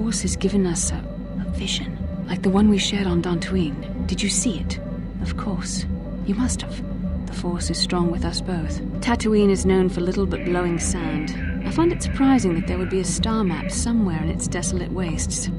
Force has given us a vision, like the one we shared on Tatooine. Did you see it? Of course. You must have. The Force is strong with us both. Tatooine is known for little but glowing sand. I find it surprising that there would be a star map somewhere in its desolate wastes.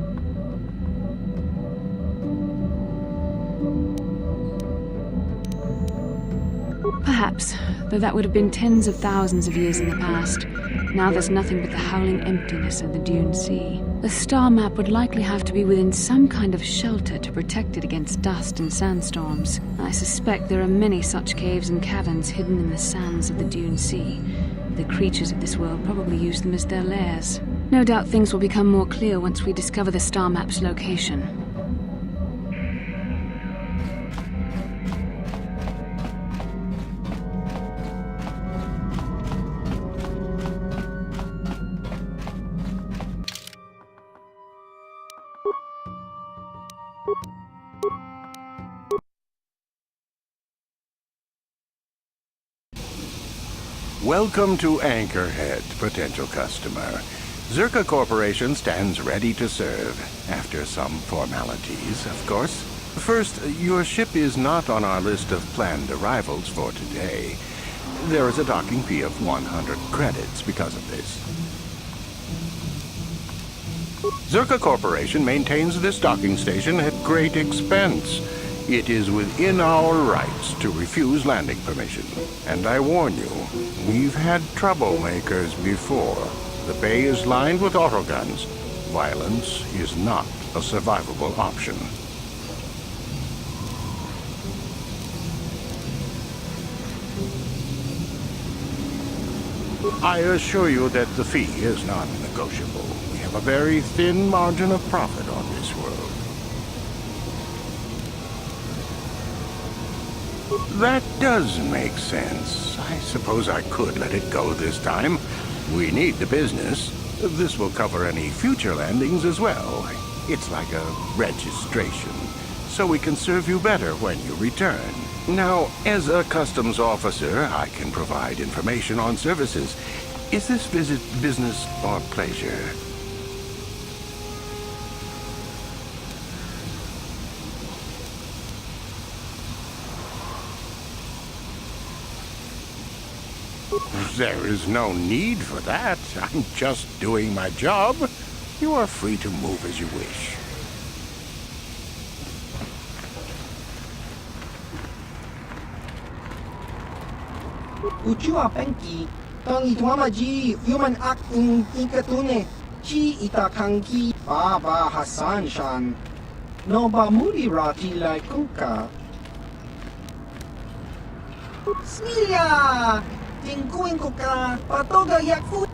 Perhaps, though that would have been tens of thousands of years in the past. Now there's nothing but the howling emptiness of the Dune Sea. The star map would likely have to be within some kind of shelter to protect it against dust and sandstorms. I suspect there are many such caves and caverns hidden in the sands of the Dune Sea. The creatures of this world probably use them as their lairs. No doubt things will become more clear once we discover the star map's location. Welcome to Anchorhead, potential customer. Zerka Corporation stands ready to serve, after some formalities, of course. First, your ship is not on our list of planned arrivals for today. There is a docking fee of 100 credits because of this. Zerka Corporation maintains this docking station at great expense. It is within our rights to refuse landing permission. And I warn you, we've had troublemakers before. The bay is lined with autoguns. Violence is not a survivable option. I assure you that the fee is non-negotiable. We have a very thin margin of profit on this world. That does make sense. I suppose I could let it go this time. We need the business. This will cover any future landings as well. It's like a registration, so we can serve you better when you return. Now, as a customs officer, I can provide information on services. Is this visit business or pleasure? There is no need for that. I'm just doing my job. You are free to move as you wish. Uchua penki, tang itwamaji, human act in ikatune, chi itakangi, baba Hassan shan, no ba muri rati like kuka. Smilia! Tingkuin ko ka, patoga yak food.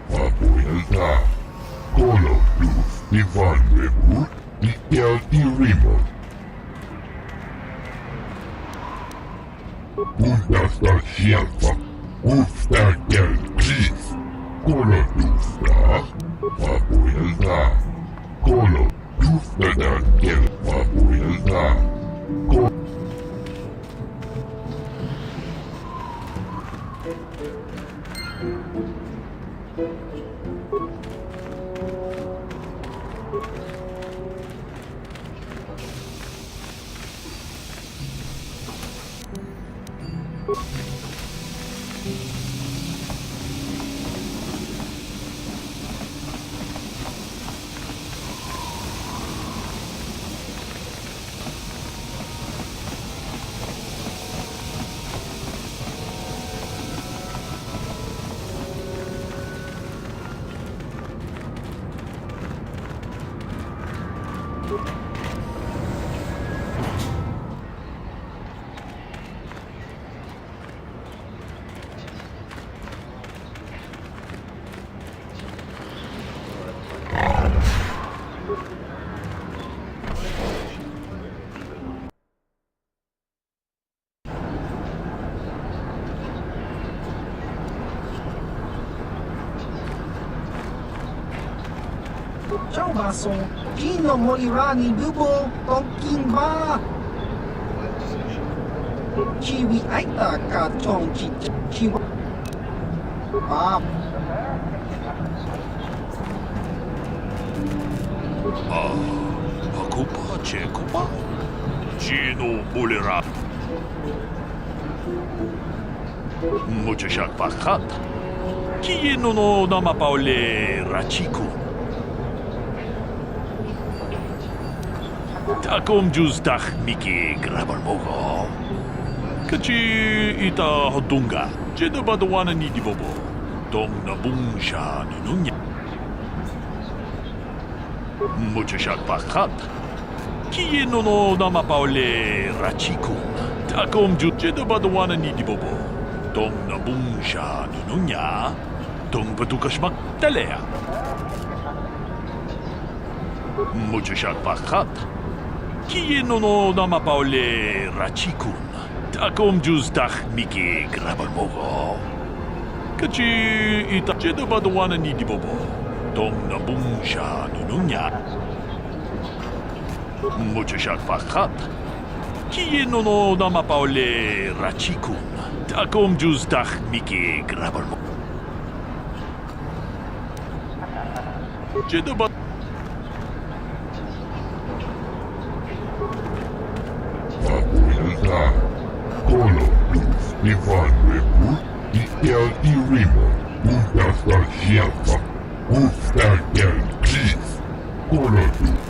Papuilta, Colo Plus, Ivan Rebut, Mikel Irimo. Puntasta Shelfa, Ufta Del Chief, Colo Dufta, Papuilta, Colo Dufta Del Papuilta. Ciao baso, chi non morirà nel bubo tongking ba? Chi vi aita ka chong chi ba? Ako pa, Cheko pa. Sino mulira? Mucho siya pakat. Kiyeno no namapaule Rachiko. Takom jus dak miki grabal mogo. Kachi ita hodunga. Jedo badawana ni dibobo. Dong nabung siya nununya. Mucho siya pakat. Kiyeno no namapaule Rachiko. Takom jus jedo badawana ni dibobo. Dong nabung siya nununya. Dong batukas magtalea. Mucho siya pakat. Kiyeno no namapaule Rachikun. Takom jus dak miki grabal mogo. Kachi ita jedo badawana ni dibobo. Dong nabung siya nununya. Mucho siya pakat. Kiyeno no namapaule Rachikun. Takom jus dak miki grabal mogo. Jedo bad... Papuelta, Colo, Luz, Ivan, Repu, y el Irimo, Usta Shelfa, Usta del Chief, Colo, Luz.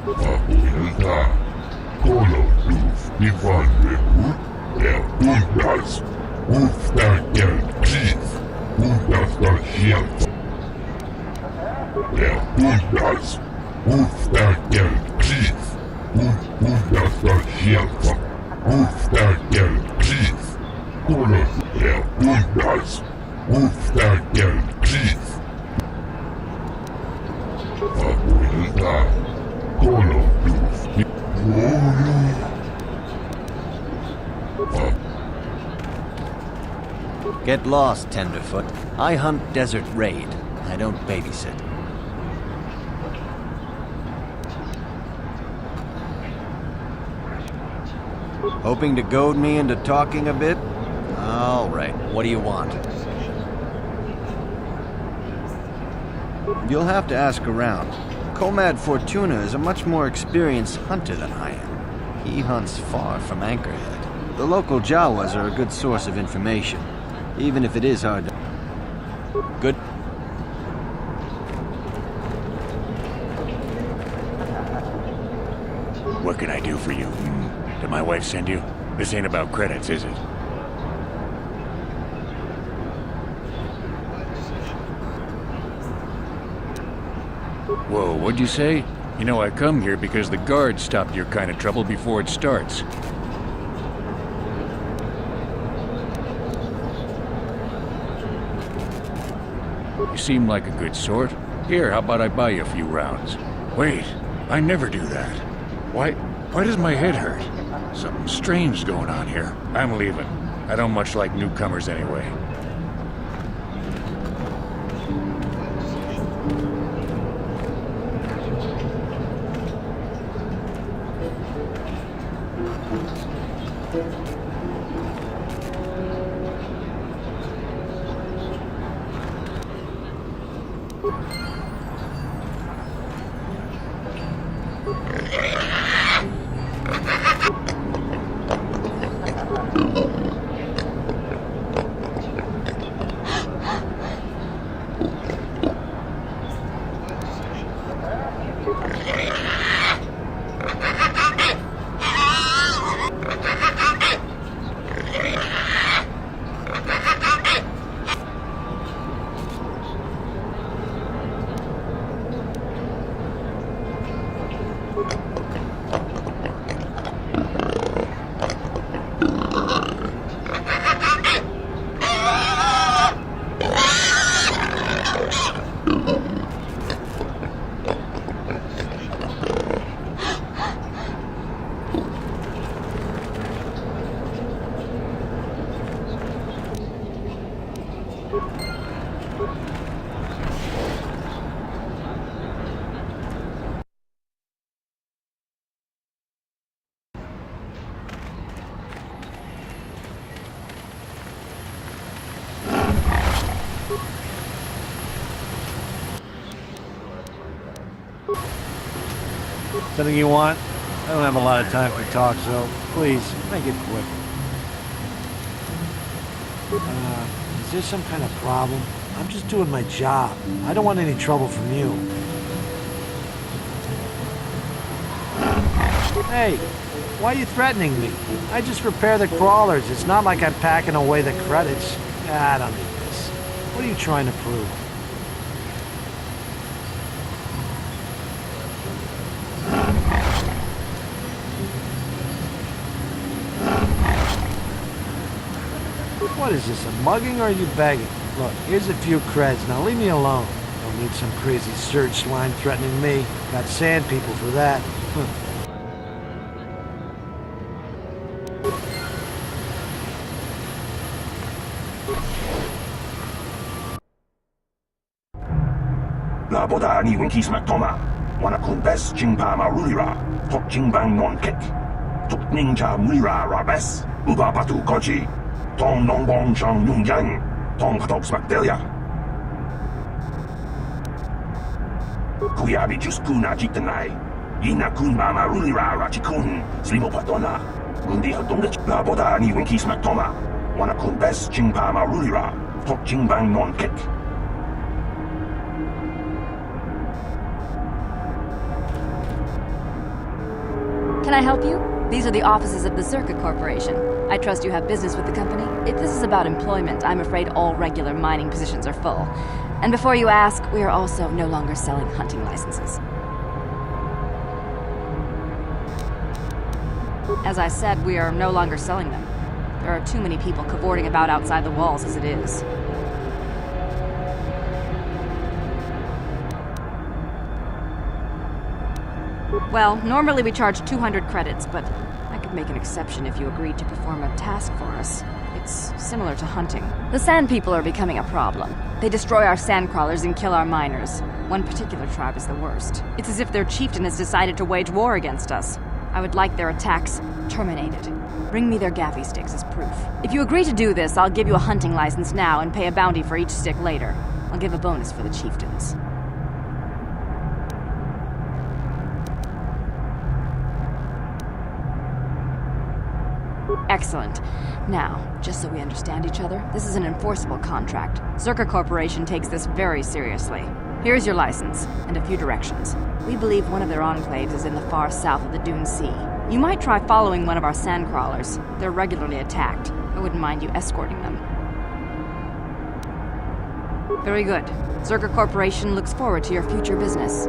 Papuelta, Colo, Luz, Ivan, Repu, el Undas, Usta del Chief, Usta Shelfa, el Undas, Usta del Chief, Usta Shelfa, Usta del Chief, Colo, el Undas, Usta del Chief. Papuelta, Colo, Luz, Get lost, Tenderfoot. I hunt Desert Raid. I don't babysit. Hoping to goad me into talking a bit? All right, what do you want? You'll have to ask around. Comad Fortuna is a much more experienced hunter than I am. He hunts far from Anchorhead. The local Jawas are a good source of information, even if it is hard to... Good. What can I do for you? Did my wife send you? This ain't about credits, is it? Whoa, what'd you say? You know, I come here because the guards stopped your kind of trouble before it starts. You seem like a good sort. Here, how about I buy you a few rounds? Wait, I never do that. Why does my head hurt? Something strange going on here. I'm leaving. I don't much like newcomers anyway. Something you want? I don't have a lot of time for talk, so please, make it quick. Is there some kind of problem? I'm just doing my job. I don't want any trouble from you. Hey, why are you threatening me? I just repair the crawlers. It's not like I'm packing away the credits. I don't need this. What are you trying to prove? What is this, a mugging or are you begging? Look, here's a few creds. Now leave me alone. Don't need some crazy search line threatening me. Got sand people for that. Laboda ni winkis maktoma. Wana kumbes jingpa marulira. Tok jingbang non kek. Tok ninja mulira rabes. Uba batu koji. Tong nongbong chang yung yang. Tong patok smakdelia. Kuyabi juskuna jiktanai. Ina kunba marulira rachikun. Slimo patona. Gundi hadonga laboda ni winkis maktoma. Wana kumbes jingpa marulira. Tok jingbang non kek. Can I help you? These are the offices of the Circuit Corporation. I trust you have business with the company. If this is about employment, I'm afraid all regular mining positions are full. And before you ask, we are also no longer selling hunting licenses. As I said, we are no longer selling them. There are too many people cavorting about outside the walls as it is. Well, normally we charge 200 credits, but I could make an exception if you agreed to perform a task for us. It's similar to hunting. The sand people are becoming a problem. They destroy our sand crawlers and kill our miners. One particular tribe is the worst. It's as if their chieftain has decided to wage war against us. I would like their attacks terminated. Bring me their gaffy sticks as proof. If you agree to do this, I'll give you a hunting license now and pay a bounty for each stick later. I'll give a bonus for the chieftains. Excellent. Now, just so we understand each other, this is an enforceable contract. Zerka Corporation takes this very seriously. Here's your license, and a few directions. We believe one of their enclaves is in the far south of the Dune Sea. You might try following one of our sand crawlers. They're regularly attacked. I wouldn't mind you escorting them. Very good. Zerka Corporation looks forward to your future business.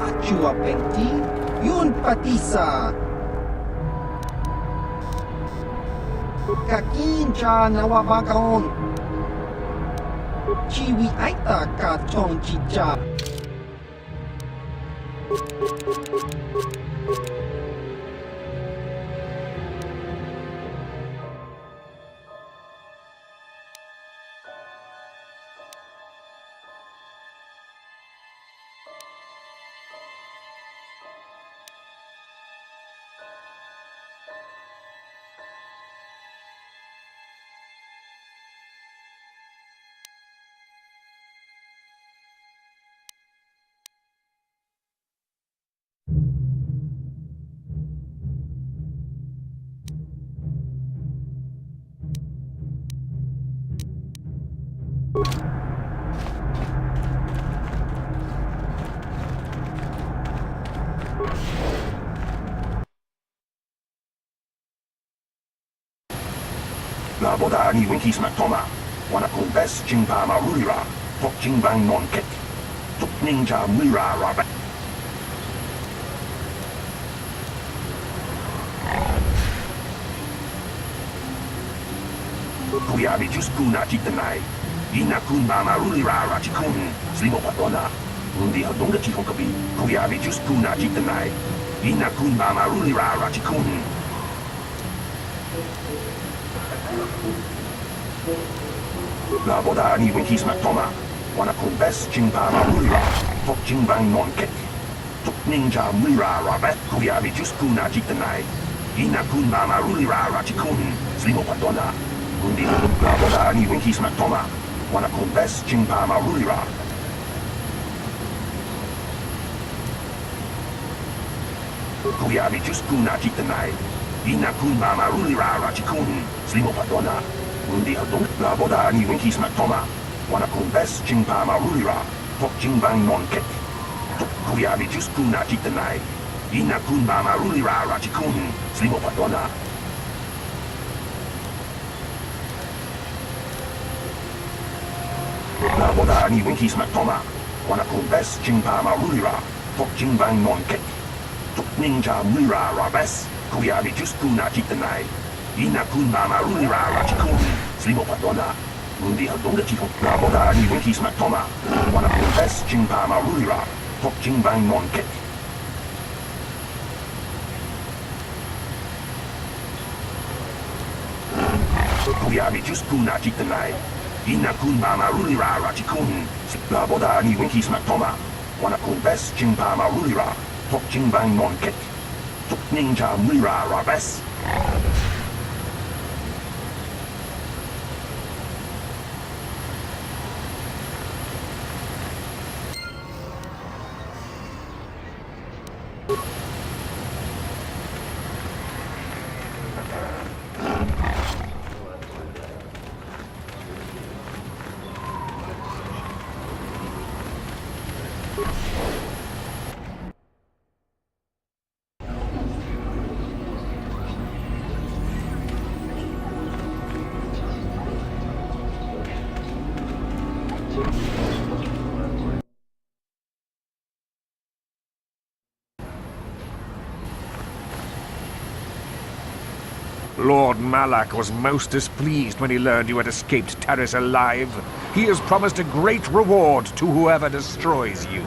Achua Pengti, Yun Patisa. Kakincha Nawabagaon. Chiwi Aita Kachon Chicha. Laboda ni winkis maktoma. Wana kumbes jingpa marulira. Tok jingbang non kek. Tok ninja mulira rabat. Kuyabi juskuna jiktanai. Ina kunba marulira rachikun. Slimo patona. Undi hadonga chikon kabi. Kuyabi juskuna jiktanai. Ina kunba marulira rachikun. Laboda ni winkis maktoma. Wana kumbes jingpa marulira. Tok jingbang non kek. Tok ninja mulira rabat. Kuyabi juskuna jiktanai. Ina kunba marulira rachikun. Slimo patona. Undi laboda ni winkis maktoma. Wana kumbes jingpa marulira. Kuyabi Juskuna Jitanai. Ina kun mama rulira rachikun. Slimo padona. Mundi hadong laboda ni winkis matoma. Wana kun bes chingpa marulira. Tok chingbang non kek. Tok kuyabi Juskuna Jitanai. Ina kun mama rulira rachikun. Slimo padona. Laboda ni winkis matoma. Wana kun bes chingpa marulira. Tok chingbang non kek. Tok ninja mulira rabes. Kuyabi Juskuna Jitanai. Ina kun mama rulira rachikun. Slimo padona. Mundi hadong chiko. Laboda ni winkis matoma. Wana kun bes chingpa marulira. Tok chingbang non kek. Kuyabi Juskuna Jitanai. Ina kun mama rulira rachikun. Laboda ni winkis matoma. Wana kun bes chingpa marulira. Tok chingbang non kek. Tok ninja mulira rabes. Lord Malak was most displeased when he learned you had escaped Terrace alive. He has promised a great reward to whoever destroys you.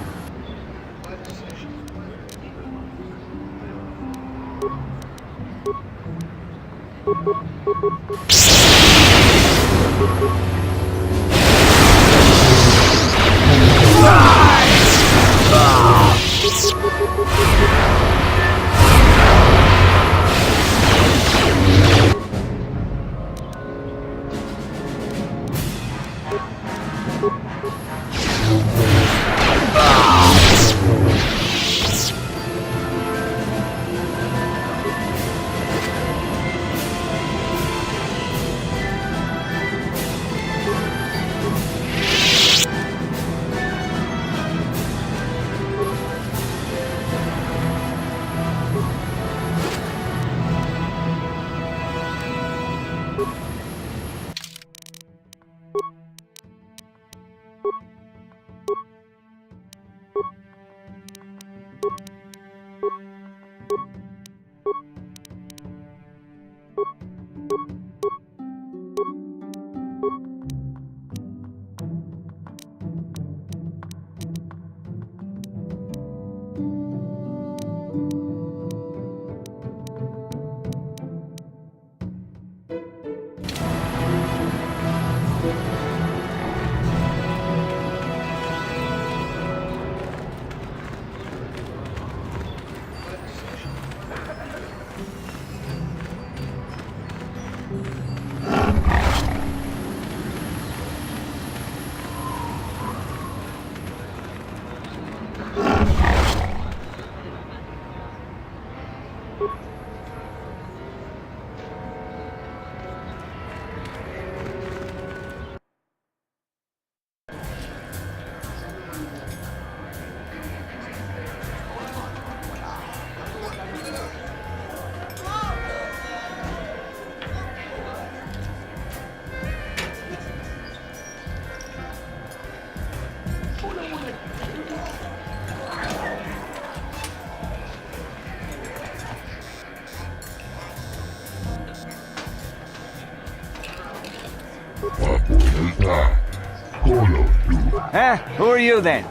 Huh? Who are you then?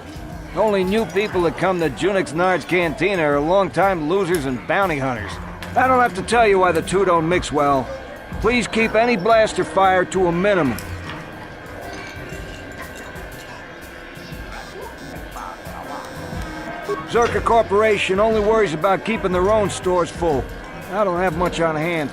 Only new people that come to Junix Nard's Cantina are long-time losers and bounty hunters. I don't have to tell you why the two don't mix well. Please keep any blaster fire to a minimum. Zerka Corporation only worries about keeping their own stores full. I don't have much on hand.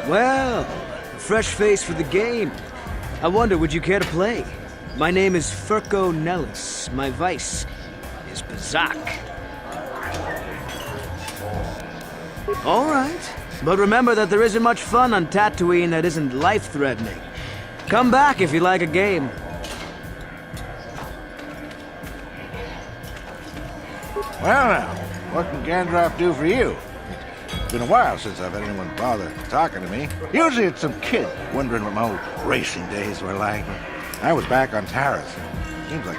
Well, a fresh face for the game. I wonder, would you care to play? My name is Furco Nellis. My vice is Bazak. All right. But remember that there isn't much fun on Tatooine that isn't life-threatening. Come back if you like a game. Well now, what can Gandalf do for you? It's been a while since I've had anyone bother talking to me. Usually it's some kid wondering what my old racing days were like. I was back on Taris. Seems like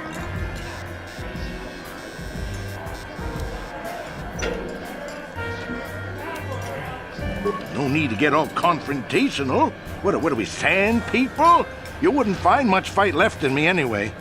no need to get all confrontational. What are we, sand people? You wouldn't find much fight left in me anyway.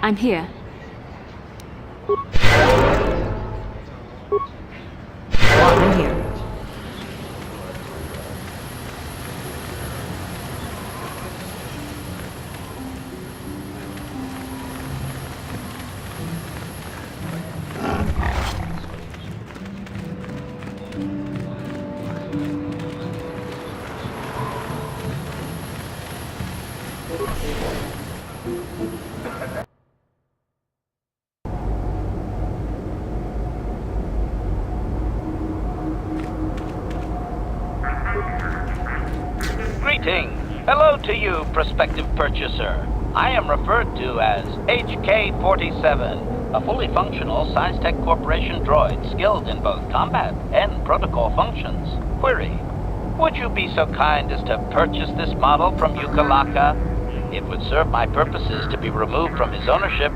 I'm here. I'm here. Greetings. Hello to you, prospective purchaser. I am referred to as HK-47, a fully functional SciTech Corporation droid skilled in both combat and protocol functions. Query: would you be so kind as to purchase this model from Ukalaka? It would serve my purposes to be removed from his ownership.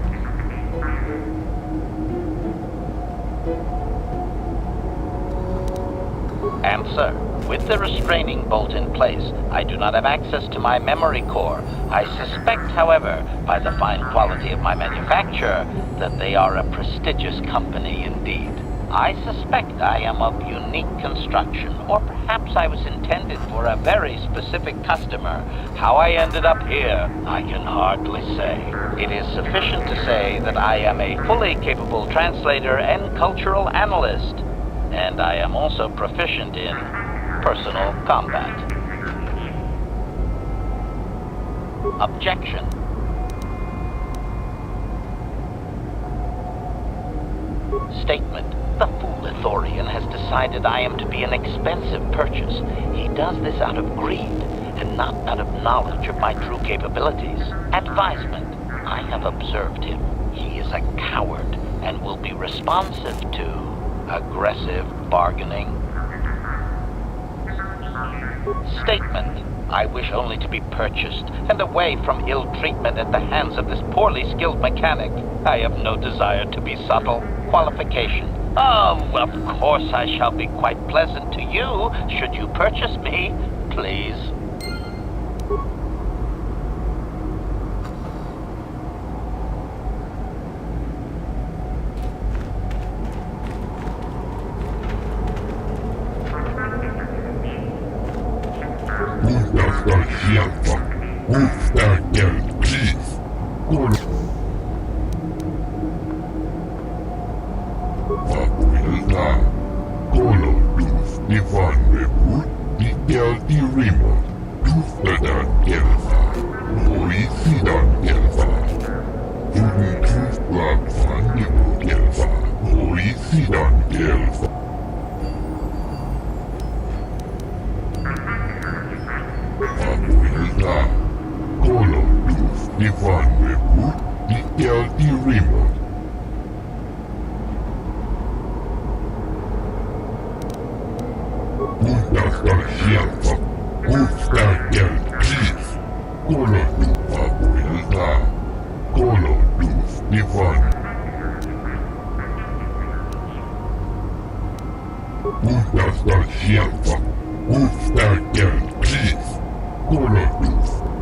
Answer: with the restraining bolt in place, I do not have access to my memory core. I suspect, however, by the fine quality of my manufacture, that they are a prestigious company indeed. I suspect I am of unique construction, or perhaps I was intended for a very specific customer. How I ended up here, I can hardly say. It is sufficient to say that I am a fully capable translator and cultural analyst, and I am also proficient in personal combat. Objection. Statement. The fool Ithorian has decided I am to be an expensive purchase. He does this out of greed, and not out of knowledge of my true capabilities. Advisement. I have observed him. He is a coward, and will be responsive to aggressive bargaining. Statement. I wish only to be purchased, and away from ill treatment at the hands of this poorly skilled mechanic. I have no desire to be subtle. Qualification. Oh, of course I shall be quite pleasant to you, should you purchase me, please.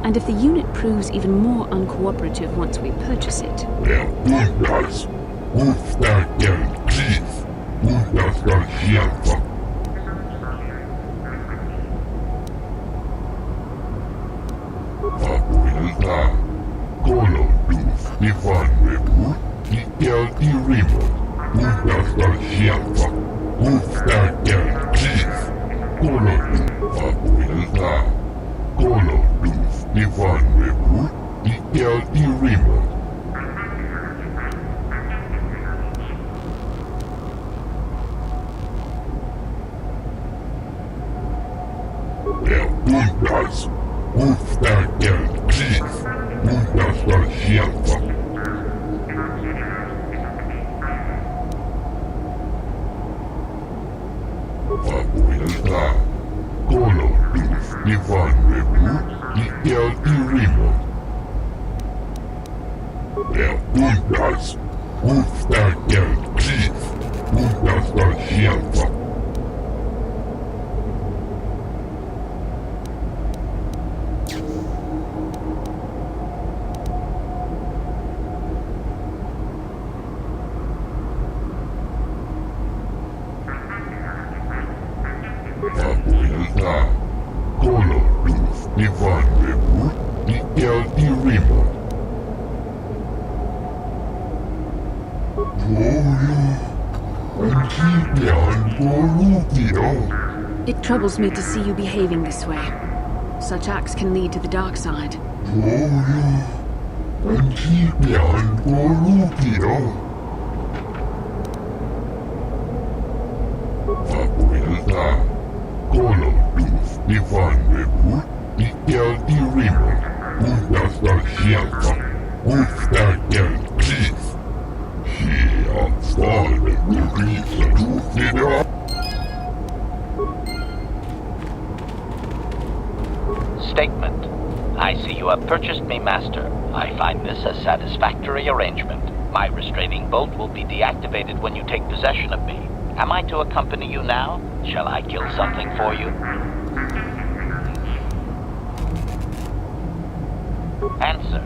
And if the unit proves even more uncooperative once we purchase it? It troubles me to see you behaving this way. Such acts can lead to the dark side. Statement. I see you have purchased me, Master. I find this a satisfactory arrangement. My restraining bolt will be deactivated when you take possession of me. Am I to accompany you now? Shall I kill something for you? Answer.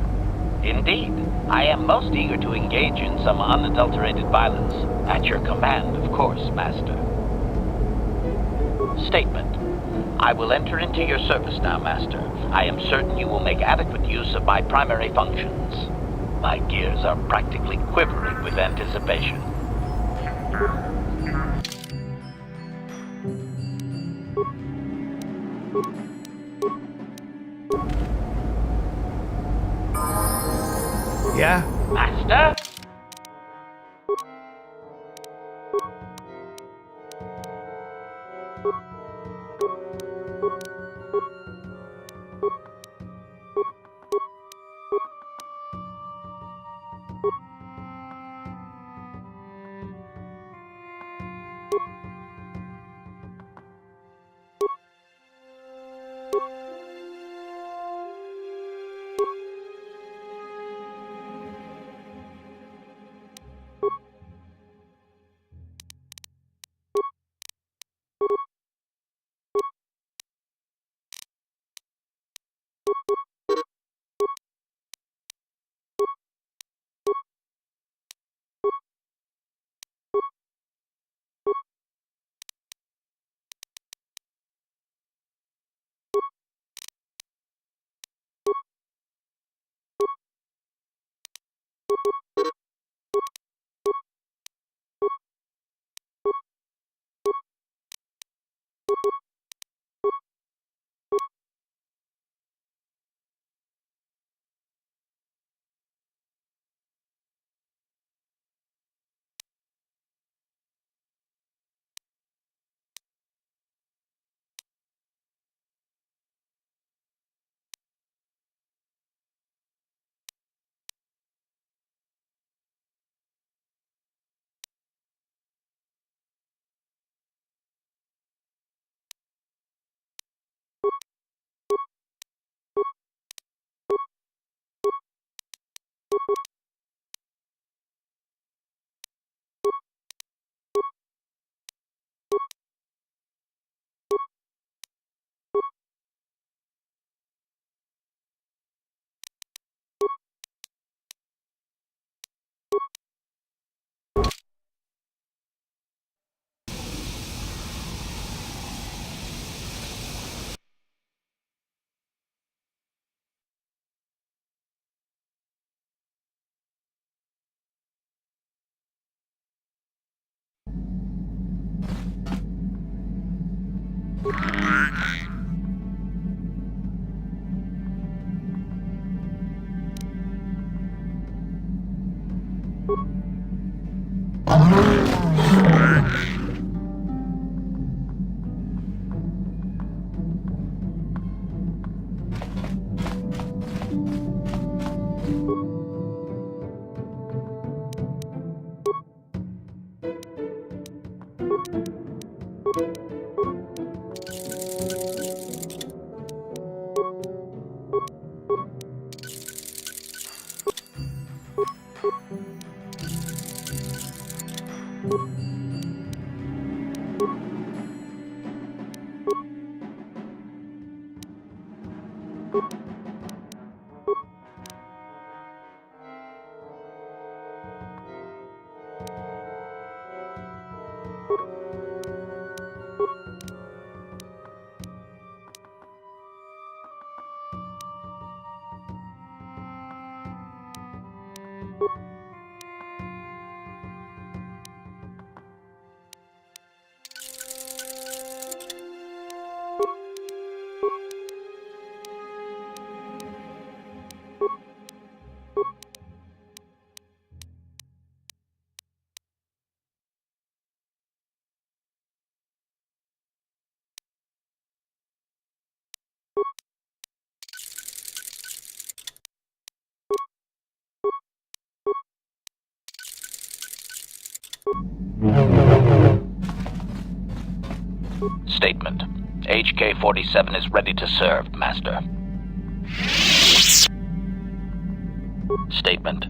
Indeed. I am most eager to engage in some unadulterated violence. At your command, of course, Master. Statement. I will enter into your service now, Master. I am certain you will make adequate use of my primary functions. My gears are practically quivering with anticipation. Yeah? Master? Statement. HK-47 is ready to serve, Master. Statement.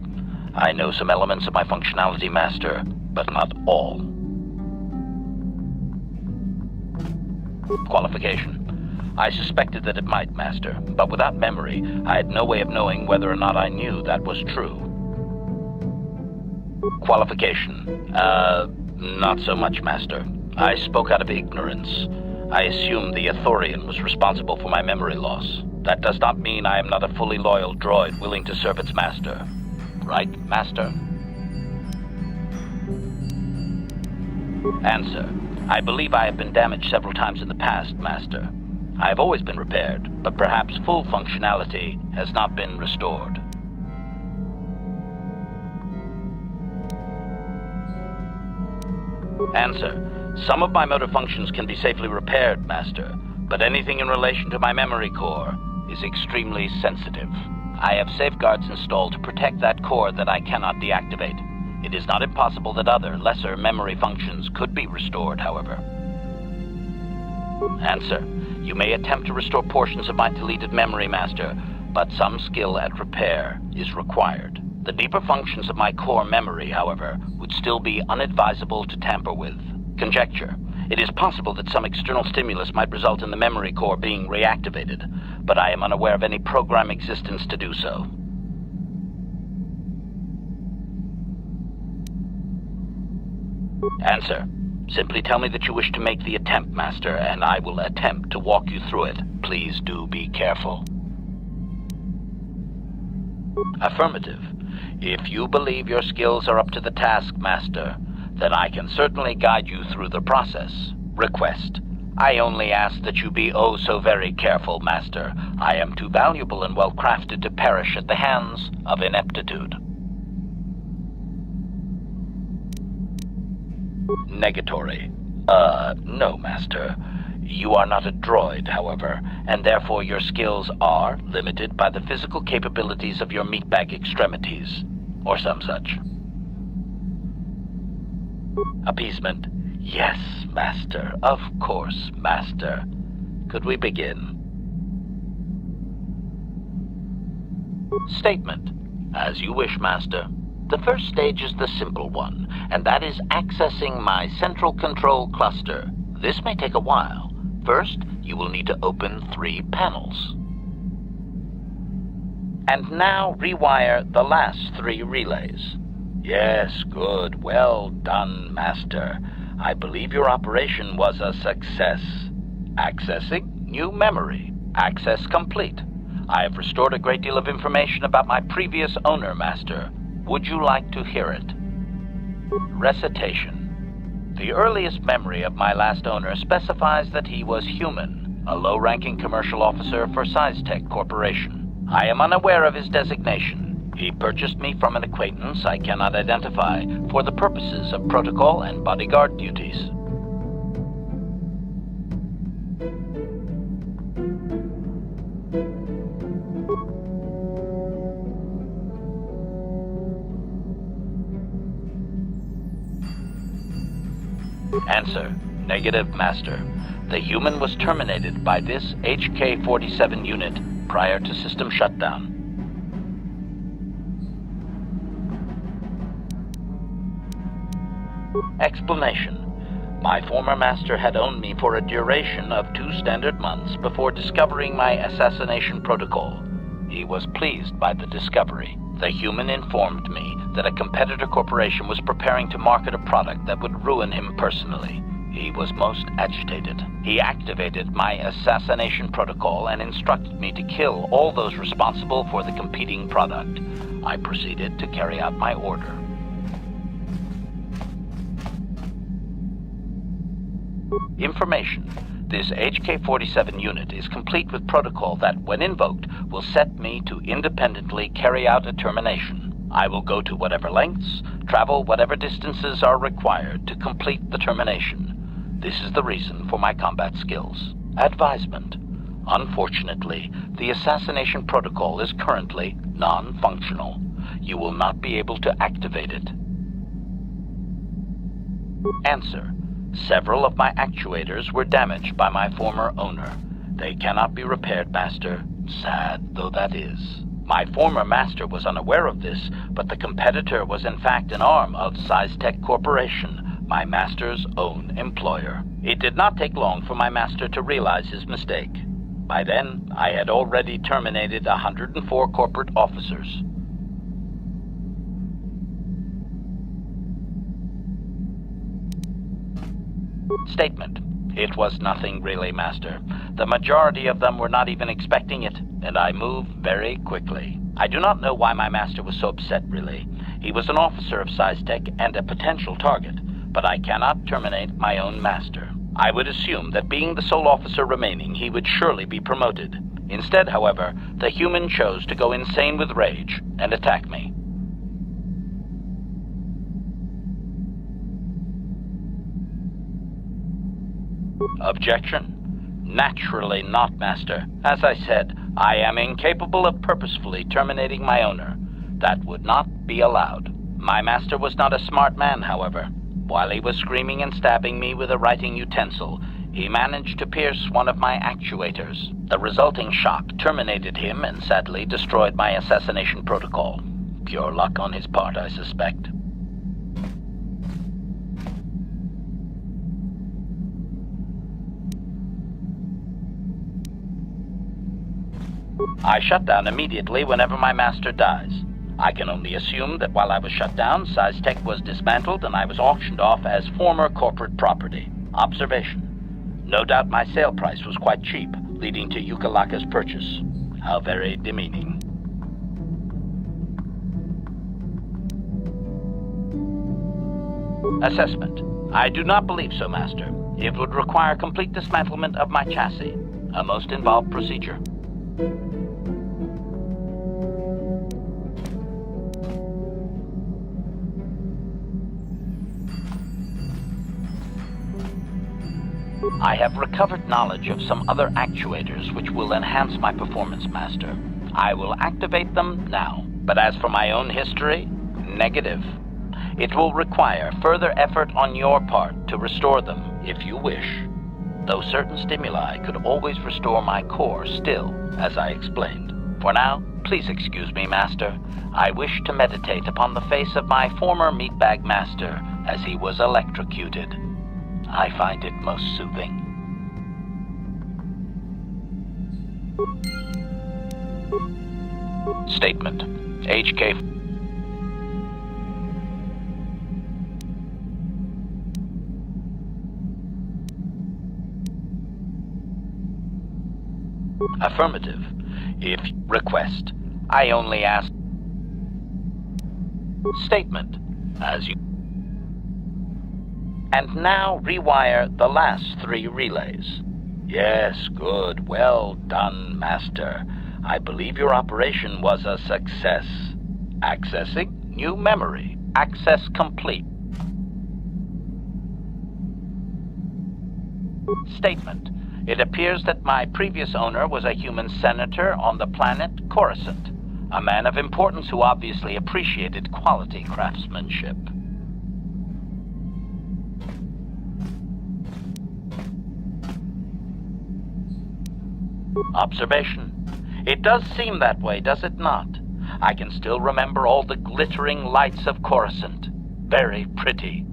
I know some elements of my functionality, Master, but not all. Qualification. I suspected that it might, Master, but without memory, I had no way of knowing whether or not I knew that was true. Qualification. Not so much, Master. I spoke out of ignorance. I assumed the Ithorian was responsible for my memory loss. That does not mean I am not a fully loyal droid willing to serve its master. Right, Master? Answer. I believe I have been damaged several times in the past, Master. I have always been repaired, but perhaps full functionality has not been restored. Answer. Some of my motor functions can be safely repaired, Master, but anything in relation to my memory core is extremely sensitive. I have safeguards installed to protect that core that I cannot deactivate. It is not impossible that other, lesser memory functions could be restored, however. Answer. You may attempt to restore portions of my deleted memory, Master, but some skill at repair is required. The deeper functions of my core memory, however, would still be unadvisable to tamper with. Conjecture. It is possible that some external stimulus might result in the memory core being reactivated, but I am unaware of any program existence to do so. Answer. Simply tell me that you wish to make the attempt, Master, and I will attempt to walk you through it. Please do be careful. Affirmative. If you believe your skills are up to the task, Master, then I can certainly guide you through the process. Request. I only ask that you be oh so very careful, Master. I am too valuable and well-crafted to perish at the hands of ineptitude. Negatory. No, Master. You are not a droid, however, and therefore your skills are limited by the physical capabilities of your meatbag extremities, or some such. Appeasement. Yes, Master. Of course, Master. Could we begin? Statement. As you wish, Master. The first stage is the simple one, and that is accessing my central control cluster. This may take a while. First, you will need to open 3 panels. And now rewire the last 3 relays. Yes, good. Well done, Master. I believe your operation was a success. Accessing new memory. Access complete. I have restored a great deal of information about my previous owner, Master. Would you like to hear it? Recitation. The earliest memory of my last owner specifies that he was human, a low-ranking commercial officer for SizeTech Corporation. I am unaware of his designation. He purchased me from an acquaintance I cannot identify for the purposes of protocol and bodyguard duties. Answer: negative, Master. The human was terminated by this HK-47 unit prior to system shutdown. Explanation: my former master had owned me for a duration of 2 standard months before discovering my assassination protocol. He was pleased by the discovery. The human informed me that a competitor corporation was preparing to market a product that would ruin him personally. He was most agitated. He activated my assassination protocol and instructed me to kill all those responsible for the competing product. I proceeded to carry out my order. Information: this HK-47 unit is complete with protocol that, when invoked, will set me to independently carry out a termination. I will go to whatever lengths, travel whatever distances are required to complete the termination. This is the reason for my combat skills. Advisement: unfortunately, the assassination protocol is currently non-functional. You will not be able to activate it. Answer: several of my actuators were damaged by my former owner. They cannot be repaired, Master, sad though that is. My former master was unaware of this, but the competitor was in fact an arm of SizeTech Corporation, my master's own employer. It did not take long for my master to realize his mistake. By then, I had already terminated 104 corporate officers. Statement: it was nothing really, Master. The majority of them were not even expecting it, and I moved very quickly. I do not know why my master was so upset, really. He was an officer of SizeTech and a potential target, but I cannot terminate my own master. I would assume that being the sole officer remaining, he would surely be promoted. Instead, however, the human chose to go insane with rage and attack me. Objection? Naturally not, Master. As I said, I am incapable of purposefully terminating my owner. That would not be allowed. My master was not a smart man, however. While he was screaming and stabbing me with a writing utensil, he managed to pierce one of my actuators. The resulting shock terminated him and sadly destroyed my assassination protocol. Pure luck on his part, I suspect. I shut down immediately whenever my master dies. I can only assume that while I was shut down, SizeTech was dismantled and I was auctioned off as former corporate property. Observation: no doubt my sale price was quite cheap, leading to Yukalaka's purchase. How very demeaning. Assessment: I do not believe so, Master. It would require complete dismantlement of my chassis, a most involved procedure. I have recovered knowledge of some other actuators which will enhance my performance, Master. I will activate them now. But as for my own history, negative. It will require further effort on your part to restore them, if you wish. Though certain stimuli could always restore my core still, as I explained. For now, please excuse me, Master. I wish to meditate upon the face of my former meatbag master as he was electrocuted. I find it most soothing. Statement: HK. Affirmative. If request, I only ask. Statement: as you. And now rewire the last 3 relays. Yes, good. Well done, Master. I believe your operation was a success. Accessing new memory. Access complete. Statement. It appears that my previous owner was a human senator on the planet Coruscant, a man of importance who obviously appreciated quality craftsmanship. Observation. It does seem that way, does it not? I can still remember all the glittering lights of Coruscant. Very pretty.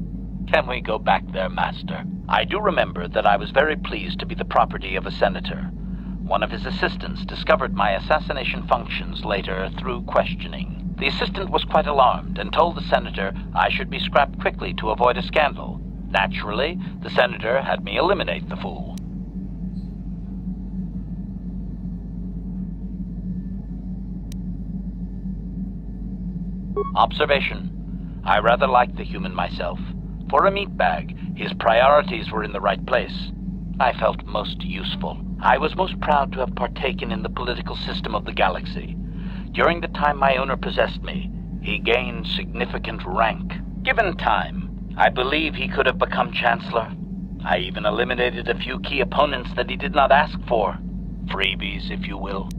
Can we go back there, Master? I do remember that I was very pleased to be the property of a senator. One of his assistants discovered my assassination functions later through questioning. The assistant was quite alarmed and told the senator I should be scrapped quickly to avoid a scandal. Naturally, the senator had me eliminate the fool. Observation. I rather liked the human myself. For a meatbag, his priorities were in the right place. I felt most useful. I was most proud to have partaken in the political system of the galaxy. During the time my owner possessed me, he gained significant rank. Given time, I believe he could have become Chancellor. I even eliminated a few key opponents that he did not ask for. Freebies, if you will.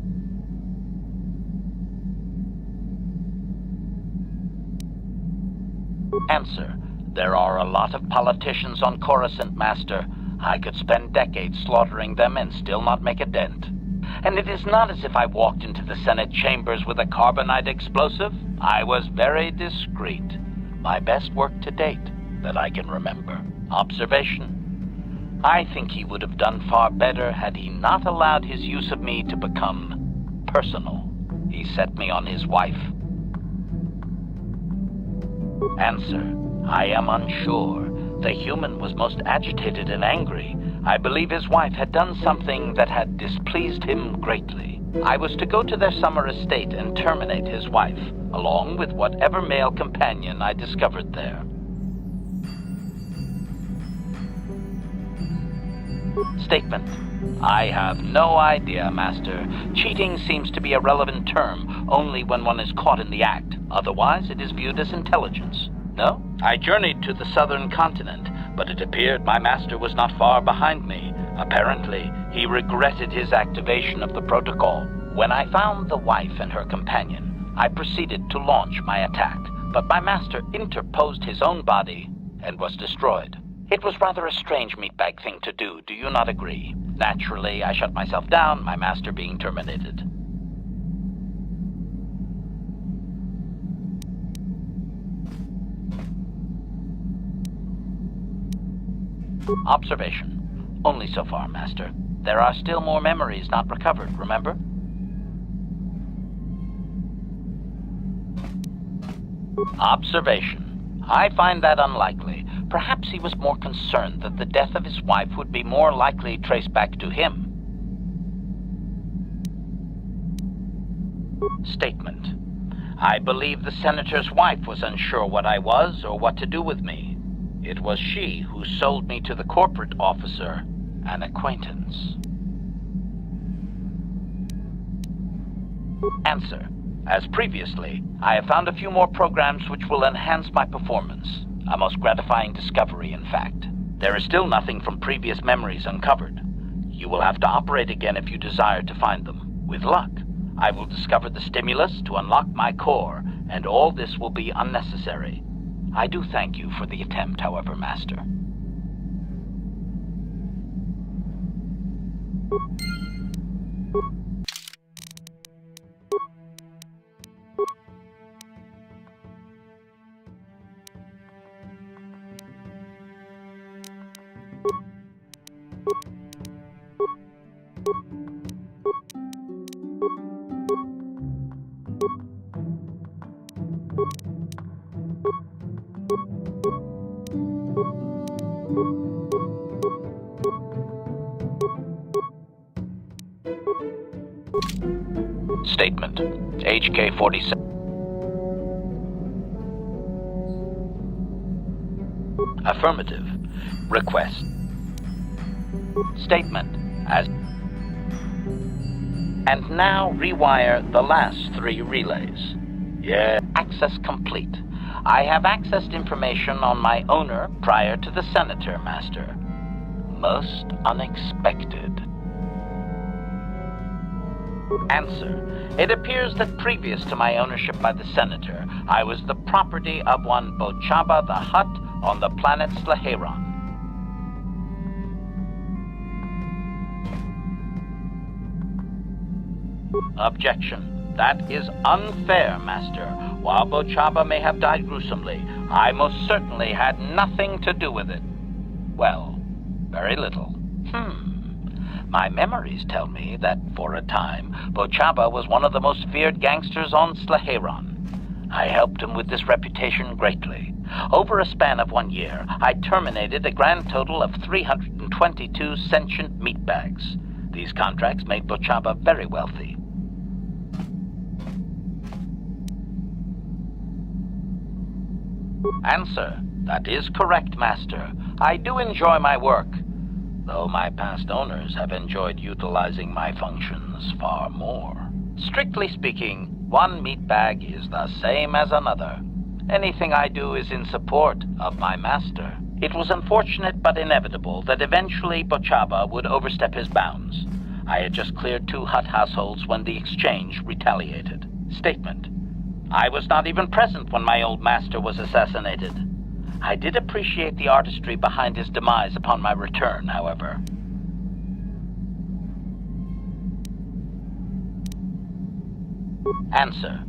Answer. There are a lot of politicians on Coruscant, Master. I could spend decades slaughtering them and still not make a dent. And it is not as if I walked into the Senate chambers with a carbonite explosive. I was very discreet. My best work to date that I can remember. Observation. I think he would have done far better had he not allowed his use of me to become personal. He set me on his wife. Answer. I am unsure. The human was most agitated and angry. I believe his wife had done something that had displeased him greatly. I was to go to their summer estate and terminate his wife, along with whatever male companion I discovered there. Statement. I have no idea, Master. Cheating seems to be a relevant term only when one is caught in the act. Otherwise, it is viewed as intelligence. No? I journeyed to the southern continent, but it appeared my master was not far behind me. Apparently, he regretted his activation of the protocol. When I found the wife and her companion, I proceeded to launch my attack, but my master interposed his own body and was destroyed. It was rather a strange meatbag thing to do, do you not agree? Naturally, I shut myself down, my master being terminated. Observation. Only so far, Master. There are still more memories not recovered, remember? Observation. I find that unlikely. Perhaps he was more concerned that the death of his wife would be more likely traced back to him. Statement. I believe the senator's wife was unsure what I was or what to do with me. It was she who sold me to the corporate officer, an acquaintance. Answer. As previously, I have found a few more programs which will enhance my performance. A most gratifying discovery, in fact. There is still nothing from previous memories uncovered. You will have to operate again if you desire to find them. With luck, I will discover the stimulus to unlock my core, and all this will be unnecessary. I do thank you for the attempt, however, Master. Statement. HK-47. Affirmative. Request. Statement. As. And now rewire the last 3 relays. Yeah. Access complete. I have accessed information on my owner prior to the Senator, Master. Most unexpected. Answer. It appears that previous to my ownership by the Senator, I was the property of one Bochaba the Hutt on the planet Slaheron. Objection. That is unfair, Master. While Bochaba may have died gruesomely, I most certainly had nothing to do with it. Well, very little. My memories tell me that, for a time, Bochaba was one of the most feared gangsters on Slaheron. I helped him with this reputation greatly. Over a span of 1 year, I terminated a grand total of 322 sentient meatbags. These contracts made Bochaba very wealthy. Answer. That is correct, Master. I do enjoy my work, though my past owners have enjoyed utilizing my functions far more. Strictly speaking, one meatbag is the same as another. Anything I do is in support of my master. It was unfortunate but inevitable that eventually Bochaba would overstep his bounds. I had just cleared 2 Hutt households when the exchange retaliated. Statement. I was not even present when my old master was assassinated. I did appreciate the artistry behind his demise upon my return, however. Answer.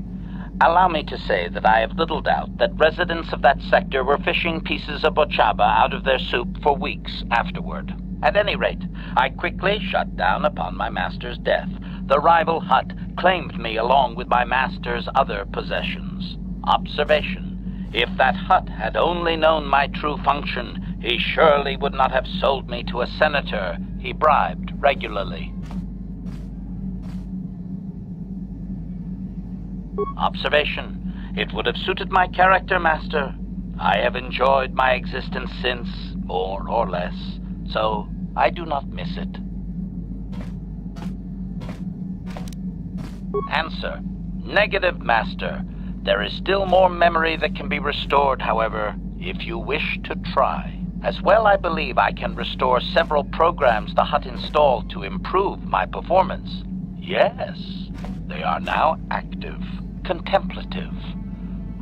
Allow me to say that I have little doubt that residents of that sector were fishing pieces of Bochaba out of their soup for weeks afterward. At any rate, I quickly shut down upon my master's death. The rival Hutt claimed me along with my master's other possessions. Observation. If that Hutt had only known my true function, he surely would not have sold me to a senator he bribed regularly. Observation. It would have suited my character, Master. I have enjoyed my existence since, more or less, so I do not miss it. Answer. Negative, Master. There is still more memory that can be restored, however, if you wish to try. As well, I believe I can restore several programs the Hutt installed to improve my performance. Yes, they are now active, contemplative.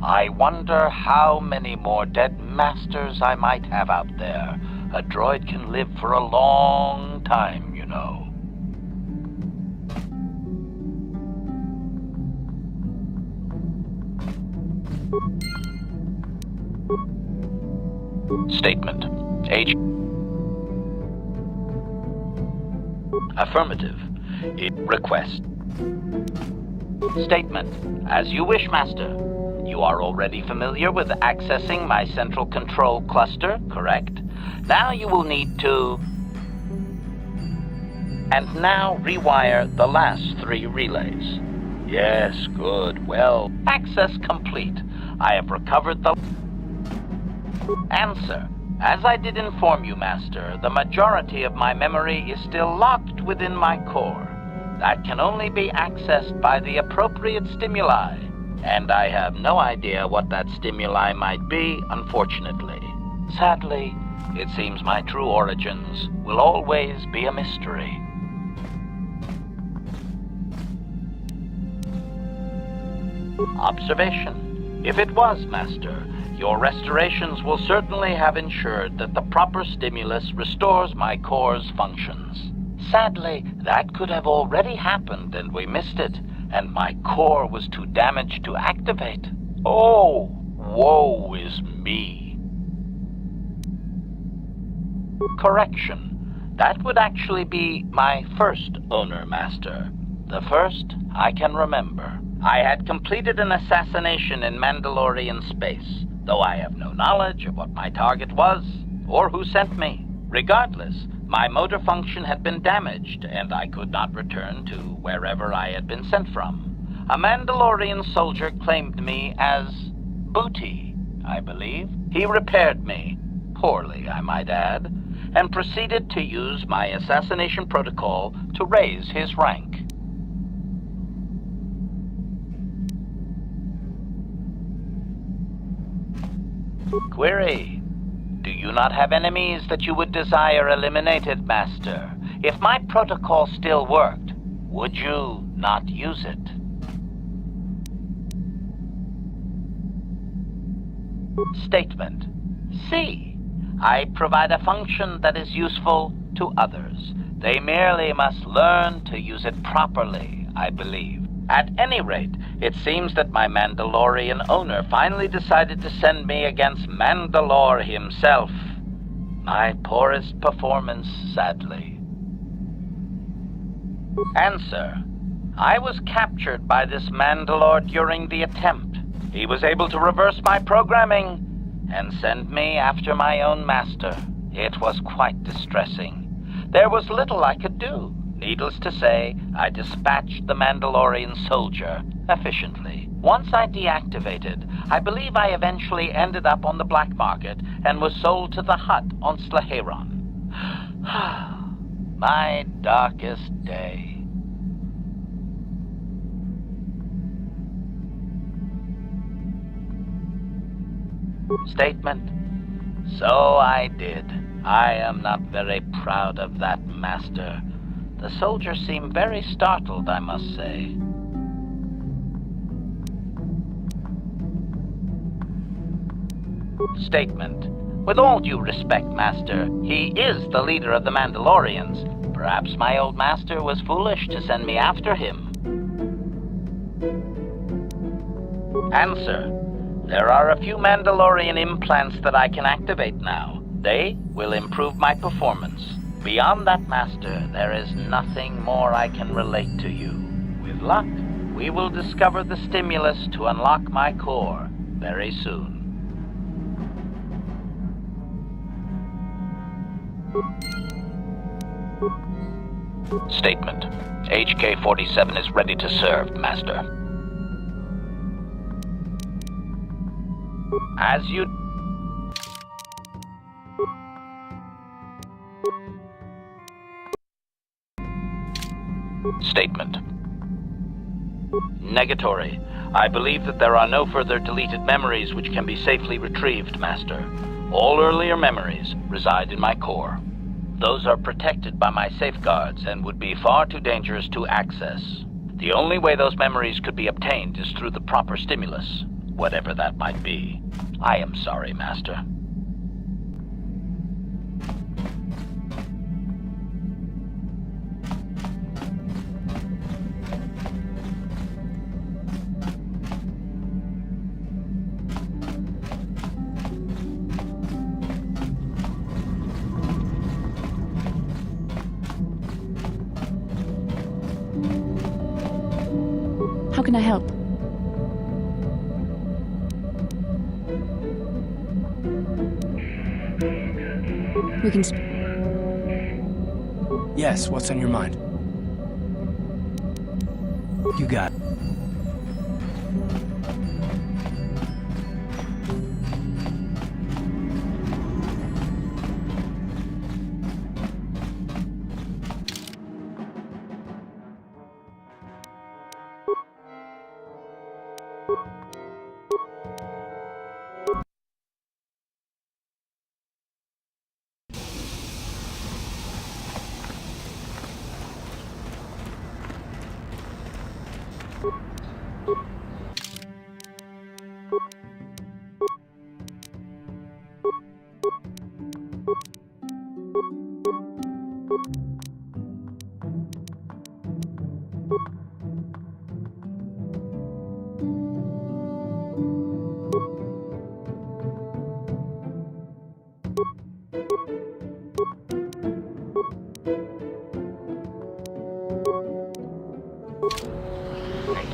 I wonder how many more dead masters I might have out there. A droid can live for a long time, you know. Statement. Affirmative. Request. Statement. As you wish, Master. You are already familiar with accessing my central control cluster, correct? Now you will need to... And now rewire the last 3 relays. Yes, good. Well, access complete. I have recovered the... Answer. As I did inform you, Master, the majority of my memory is still locked within my core. That can only be accessed by the appropriate stimuli, and I have no idea what that stimuli might be, unfortunately. Sadly, it seems my true origins will always be a mystery. Observation. If it was, Master, your restorations will certainly have ensured that the proper stimulus restores my core's functions. Sadly, that could have already happened and we missed it, and my core was too damaged to activate. Oh, woe is me. Correction. That would actually be my first owner, Master. The first I can remember. I had completed an assassination in Mandalorian space, though I have no knowledge of what my target was or who sent me. Regardless, my motor function had been damaged, and I could not return to wherever I had been sent from. A Mandalorian soldier claimed me as booty, I believe. He repaired me, poorly, I might add, and proceeded to use my assassination protocol to raise his rank. Query: do you not have enemies that you would desire eliminated, Master? If my protocol still worked, would you not use it? Statement: C. I provide a function that is useful to others. They merely must learn to use it properly, I believe. At any rate, it seems that my Mandalorian owner finally decided to send me against Mandalore himself. My poorest performance, sadly. Answer: I was captured by this Mandalore during the attempt. He was able to reverse my programming and send me after my own master. It was quite distressing. There was little I could do. Needless to say, I dispatched the Mandalorian soldier efficiently. Once I deactivated, I believe I eventually ended up on the black market and was sold to the Hutt on Slaheron. My darkest day. Statement: so I did. I am not very proud of that, Master. The soldiers seem very startled, I must say. Statement: with all due respect, Master, he is the leader of the Mandalorians. Perhaps my old master was foolish to send me after him. Answer: there are a few Mandalorian implants that I can activate now. They will improve my performance. Beyond that, Master, there is nothing more I can relate to you. With luck, we will discover the stimulus to unlock my core very soon. Statement: HK-47 is ready to serve, Master. As you... Statement: negatory. I believe that there are no further deleted memories which can be safely retrieved, Master. All earlier memories reside in my core. Those are protected by my safeguards and would be far too dangerous to access. The only way those memories could be obtained is through the proper stimulus, whatever that might be. I am sorry, Master. How can I help? We can... Yes, what's on your mind? You got it.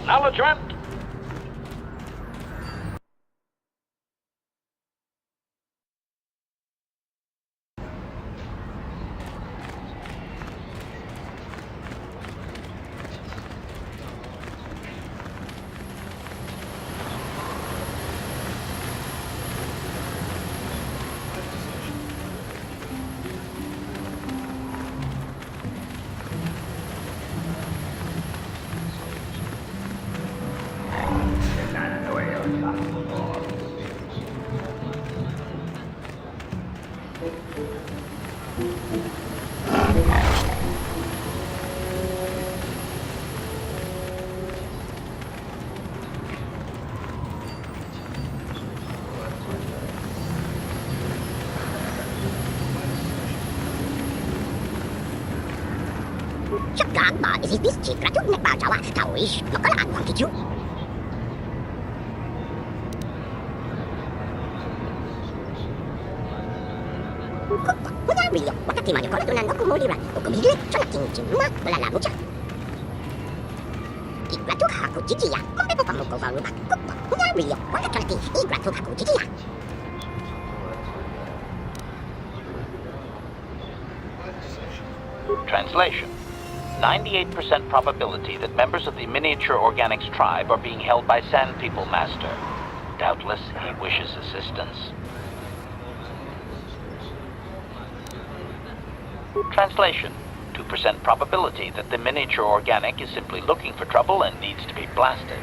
Acknowledgement. Shotgun bar is this cheap ratuk nek ba jawa tawish makala ang kichu. Kuda rio wakati manyo ko tunan ko mulira ko kumili chola kinchi ma bala la mucha. Igratu haku chichiya kombe ko pamuko ba ruba kuda rio wakati igratu haku chichiya. Translation. 98% probability that members of the miniature organics tribe are being held by Sand People Master. Doubtless, he wishes assistance. Translation. 2% probability that the miniature organic is simply looking for trouble and needs to be blasted.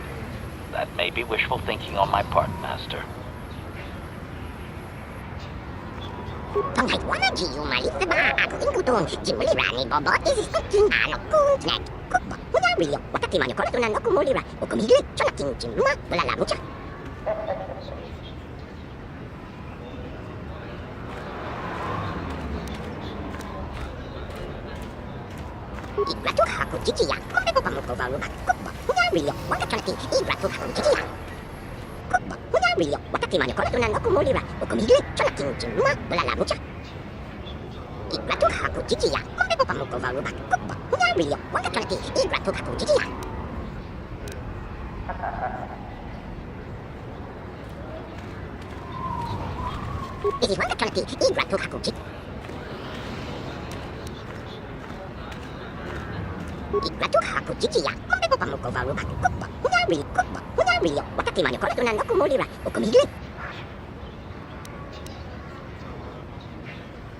That may be wishful thinking on my part, Master. Tong hai wana ji yu mai se ba aku ingutong jimuli rani bobo is sticking ano kuntnek kupa una rio wakati manyo ko tunan ko mulira ukumili chola kinchi ma bala la mucha. Igratu haku chichiya kombe ko pamuko ba ruba kupa una rio wakati igratu haku chichiya kupa una rio wakati manyo ko tunan ko mulira ukumili chola kinchi ma bala la mucha. Igratu haku chichiya kombe ko pamuko ba ruba kupa una rio wakati igratu haku chichiya. It is wakati igratu haku chichiya. Igratu haku chichiya kombe ko pamuko ba ruba kupa una rio wakati manyo ko tunan ko mulira ukumili.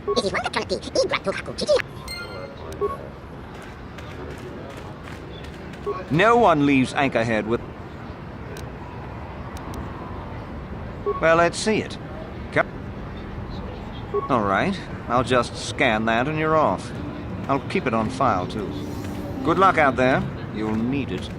It is wakati igratu haku chichiya. No one leaves Anchorhead with... Well, let's see it. All right, I'll just scan that and you're off. I'll keep it on file, too. Good luck out there. You'll need it.